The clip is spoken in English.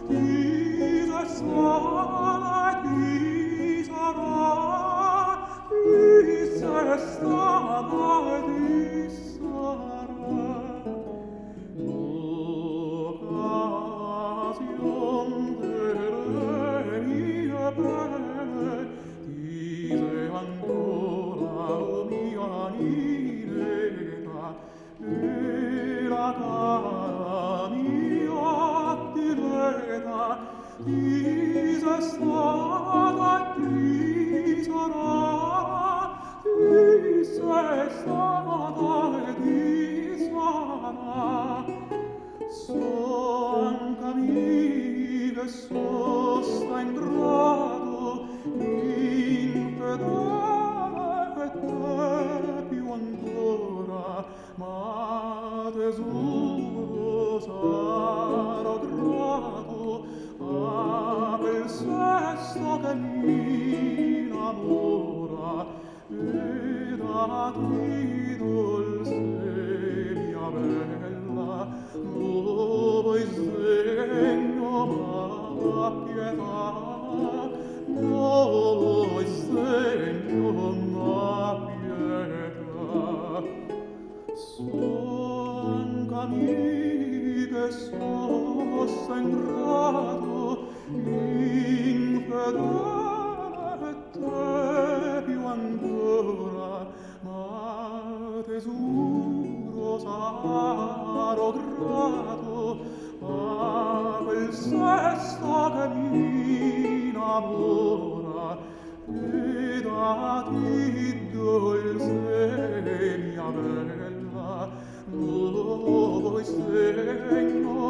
Diese Strada, diese Ra, diese Strada, diese Ra. Occasion delle mie pene, diese ancora mia ineta, e la cara mia direta, diese strada, diese Ra, diese strada, diese Ra. Son cammini che sosta in grado infedele te più ancora, ma tesoro sarò grato a quel sesto che mi innamora, ed a ti dolce mia bella, voi segno ma pietà, voi segno ma pietà. Son cammini che sosta in grado infedele te più ancora, ma tesoro sarò grato a quel sesto che mi innamora, ed a ti dolce mia bella, voi segno